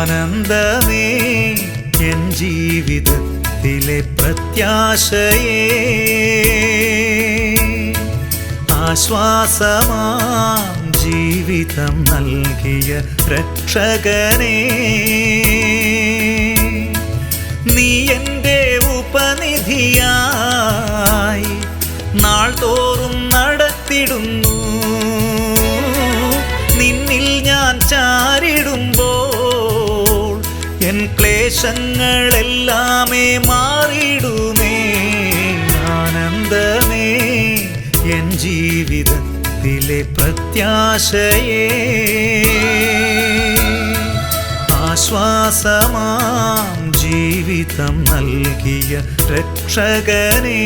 ആനന്ദമേ എൻ ജീവിതത്തിലെ പ്രത്യാശയേ, ആശ്വാസമാം ജീവിതം നൽകിയ രക്ഷകനേ, നീ എൻ്റെ ഉപനിധിയായി നാൾതോറും നടത്തിടുന്നു. നിന്നിൽ ഞാൻ ചാരിടുമ്പോൾ എൻ ക്ലേശങ്ങളെല്ലാമേ മാറിടുമേ. ആനന്ദമേ എൻ ജീവിതത്തിലെ പ്രത്യാശയേ, ആശ്വാസമാം ജീവിതം നൽകിയ രക്ഷകനേ.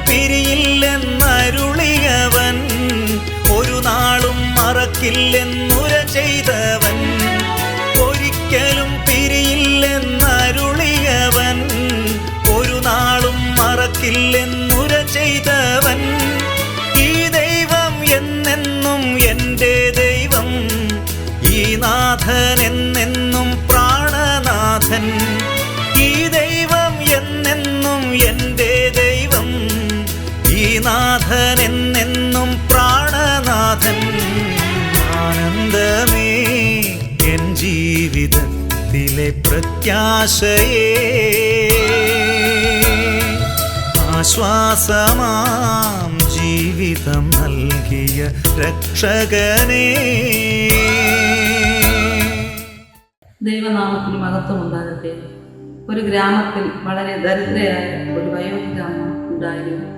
പിരിയില്ലെന്നരുളിയവൻ, ഒരു നാളും മറക്കില്ലെന്നുര ചെയ്തവൻ. ഒരിക്കലും പിരിയില്ലെന്നരുളിയവൻ, ഒരു നാളും മറക്കില്ലെന്നുര ചെയ്തവൻ. ഈ ദൈവം എന്നെന്നും എൻ്റെ ദൈവം, ഈ നാഥൻ എന്നെന്നും പ്രാണനാഥൻ. ഈ ദൈവം എന്നെന്നും എൻ്റെ ദൈവം, ഈ നാഥൻ എന്നെന്നും പ്രാണനാഥൻ. ആനന്ദമേ എൻ ജീവിതത്തിലെ പ്രത്യാശയേ, ആശ്വാസമാം ജീവിതം നൽകിയ രക്ഷകനേ. ദൈവനാമത്തിന് മഹത്വം ഉണ്ടാകട്ടെ. ഒരു ഗ്രാമത്തിൽ വളരെ ദരിദ്രയായ ഒരു വയോധികമ്മ ഉണ്ടായിരുന്നു.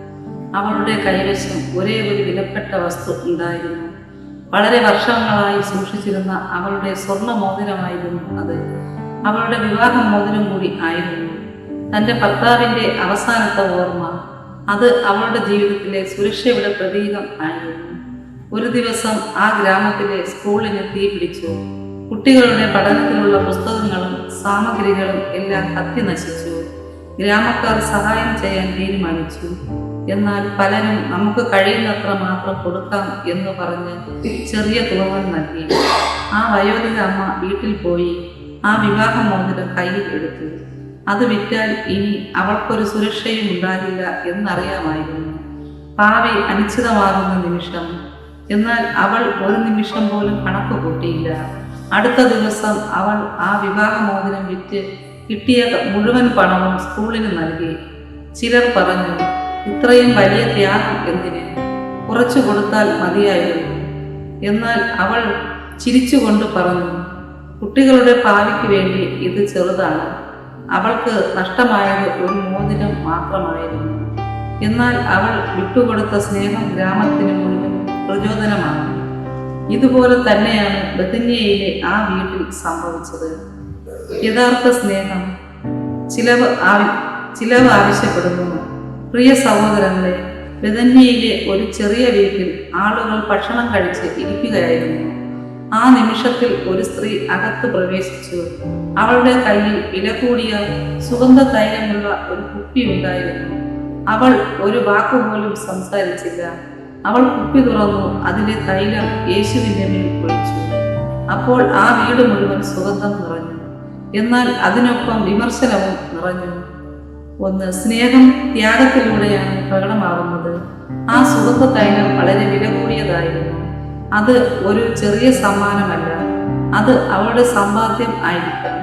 അവളുടെ കൈവശം ഒരേ ഒരു വിലപ്പെട്ട വസ്തു ഉണ്ടായിരുന്നു. വളരെ വർഷങ്ങളായി സൂക്ഷിച്ചിരുന്ന അവളുടെ സ്വർണ്ണ മോതിരമായിരുന്നു അത്. അവളുടെ വിവാഹ മോതിരം കൂടി ആയിരുന്നു. തൻ്റെ ഭർത്താവിൻ്റെ അവസാനത്തെ ഓർമ്മ. അത് അവളുടെ ജീവിതത്തിലെ സുരക്ഷയുടെ പ്രതീകം ആയിരുന്നു. ഒരു ദിവസം ആ ഗ്രാമത്തിലെ സ്കൂളിന് തീ പിടിച്ചു. കുട്ടികളുടെ പഠനത്തിലുള്ള പുസ്തകങ്ങളും സാമഗ്രികളും എല്ലാം കത്തി നശിച്ചു. ഗ്രാമക്കാർ സഹായം ചെയ്യാൻ തീരുമാനിച്ചു. എന്നാൽ പലരും നമുക്ക് കഴിയുന്നത്ര മാത്രം കൊടുക്കാം എന്ന് പറഞ്ഞ് ചെറിയ തുകകൾ നൽകി. ആ വയോധിക അമ്മ വീട്ടിൽ പോയി ആ വിവാഹ മോതിരം കയ്യിൽ എടുത്തു. അത് വിറ്റാൽ ഇനി അവൾക്കൊരു സുരക്ഷയും ഉണ്ടാകില്ല എന്നറിയാമായിരുന്നു. ഭാവി അനിശ്ചിതമാകുന്ന നിമിഷം. എന്നാൽ അവൾ ഒരു നിമിഷം പോലും കണക്ക് കൂട്ടിയില്ല. അടുത്ത ദിവസം അവൾ ആ വിവാഹ മോതിരം വിറ്റ് കിട്ടിയ മുഴുവൻ പണവും സ്കൂളിന് നൽകി. ചിലർ പറഞ്ഞു, ഇത്രയും വലിയ ത്യാഗം എന്തിന്? കുറച്ചു കൊടുത്താൽ മതിയായിരുന്നു. എന്നാൽ അവൾ ചിരിച്ചുകൊണ്ട് പറഞ്ഞു, കുട്ടികളുടെ ഭാവിക്ക് വേണ്ടി ഇത് ചെറുതാണ്. അവൾക്ക് നഷ്ടമായത് ഒരു മോതിരം മാത്രമായിരുന്നു. എന്നാൽ അവൾ വിട്ടുകൊടുത്ത സ്നേഹം ഗ്രാമത്തിന് മുഴുവൻ പ്രചോദനമാണ്. ഇതുപോലെ തന്നെയാണ് ബെഥന്യയിലെ ആ വീട്ടിൽ സംഭവിച്ചത്. യഥാർത്ഥ സ്നേഹം ചിലവ് ആവശ്യപ്പെടുന്നു. പ്രിയ സഹോദരങ്ങളെ, ബെഥന്യയിലെ ഒരു ചെറിയ വീട്ടിൽ ആളുകൾ ഭക്ഷണം കഴിച്ച് ഇരിക്കുകയായിരുന്നു. ആ നിമിഷത്തിൽ ഒരു സ്ത്രീ അകത്ത് പ്രവേശിച്ചു. അവളുടെ കയ്യിൽ വില കൂടിയ സുഗന്ധ തൈലമുള്ള ഒരു കുപ്പി ഉണ്ടായിരുന്നു. അവൾ ഒരു വാക്കുപോലും സംസാരിച്ചില്ല. അവൾ കുപ്പി തുറന്നു അതിലെ തൈലം യേശുവിൻ്റെ മേൽ ഒഴിച്ചു. അപ്പോൾ ആ വീട് മുഴുവൻ സുഗന്ധം നിറഞ്ഞു. എന്നാൽ അതിനൊപ്പം വിമർശനവും നിറഞ്ഞു. ഒന്ന്, സ്നേഹം ത്യാഗത്തിലൂടെയാണ് പ്രകടമാകുന്നത്. ആ സുഗന്ധ തൈലം വളരെ വില കൂടിയതായിരുന്നു. അത് ഒരു ചെറിയ സമ്മാനമല്ല. അത് അവളുടെ സമ്പാദ്യം ആയിരിക്കാം,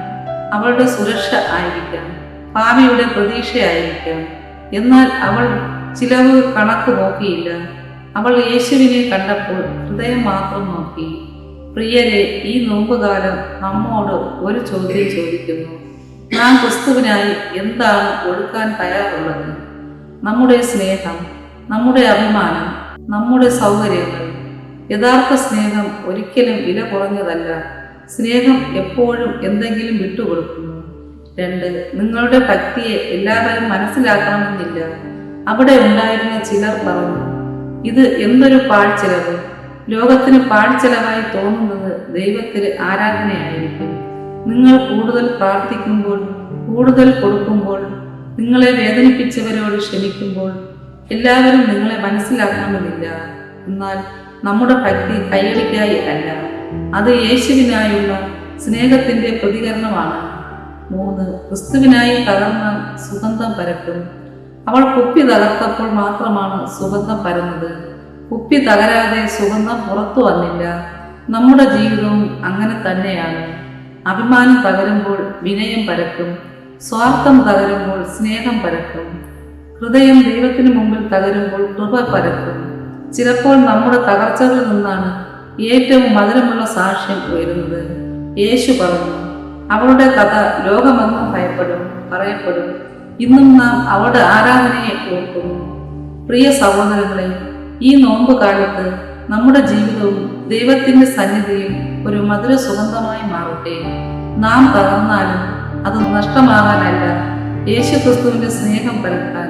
അവളുടെ സുരക്ഷ ആയിരിക്കാം, ഭാവിയുടെ പ്രതീക്ഷയായിരിക്കാം. എന്നാൽ അവൾ ചിലവ് കണക്ക് നോക്കിയില്ല. അവൾ യേശുവിനെ കണ്ടപ്പോൾ ഹൃദയം മാത്രം നോക്കി. പ്രിയരെ, ഈ നോമ്പുകാലം നമ്മോട് ഒരു ചോദ്യം ചോദിക്കുന്നു. നാം ക്രിസ്തുവിനായി എന്താണ് ഒടുക്കാൻ തയ്യാറുള്ളത്? നമ്മുടെ സ്നേഹം, നമ്മുടെ അഭിമാനം, നമ്മുടെ സൗകര്യങ്ങൾ യഥാർത്ഥ സ്നേഹം ഒരിക്കലും വില കുറഞ്ഞതല്ല. സ്നേഹം എപ്പോഴും എന്തെങ്കിലും വിട്ടുകൊടുക്കുന്നു. 2. നിങ്ങളുടെ ഭക്തിയെ എല്ലാവരും മനസ്സിലാക്കണമെന്നില്ല. അവിടെ ഉണ്ടായിരുന്ന ചിലർ പറഞ്ഞു, ഇത് എന്തൊരു പാഴ്ചെലവ്. ലോകത്തിന് പാഴ്ചെലവായി തോന്നുന്നത് ദൈവത്തിന് ആരാധനയായിരിക്കും. നിങ്ങൾ കൂടുതൽ പ്രാർത്ഥിക്കുമ്പോൾ, കൂടുതൽ കൊടുക്കുമ്പോൾ, നിങ്ങളെ വേദനിപ്പിച്ചവരോട് ക്ഷമിക്കുമ്പോൾ എല്ലാവരും നിങ്ങളെ മനസ്സിലാക്കണമെന്നില്ല. എന്നാൽ നമ്മുടെ ഭക്തി കൈയടിക്കായി അല്ല, അത് യേശുവിനായുള്ള സ്നേഹത്തിന്റെ പ്രതികരണമാണ്. 3. ക്രിസ്തുവിനായി തകർന്ന സുഗന്ധം പരക്കും. അവൾ കുപ്പി തകർത്തപ്പോൾ മാത്രമാണ് സുഗന്ധം പരന്നത്. കുപ്പി തകരാതെ സുഗന്ധം പുറത്തു വന്നില്ല. നമ്മുടെ ജീവിതവും അങ്ങനെ തന്നെയാണ്. അഭിമാനം തകരുമ്പോൾ വിനയം പരക്കും. സ്വാർത്ഥം തകരുമ്പോൾ സ്നേഹം പരക്കും. ഹൃദയം ദൈവത്തിന് മുമ്പിൽ തകരുമ്പോൾ കൃപ പരക്കും. ചിലപ്പോൾ നമ്മുടെ തകർച്ചകളിൽ നിന്നാണ് ഏറ്റവും മധുരമുള്ള സാക്ഷ്യം ഉയരുന്നത്. യേശു പറഞ്ഞു, അവളുടെ കഥ ലോകമെങ്ങും പറയപ്പെടും. ഇന്നും നാം അവളുടെ ആരാധനയെ ഓർക്കുന്നു. പ്രിയ സഹോദരങ്ങളെ, ഈ നോമ്പ് കാലത്ത് നമ്മുടെ ജീവിതവും ദൈവത്തിന്റെ സന്നിധിയിൽ ഒരു മധുര സുഗന്ധമായി മാറട്ടെ. നാം തകർന്നാലും അത് നഷ്ടമാകാനല്ല, യേശു ക്രിസ്തുവിന്റെ സ്നേഹം പരത്താൻ.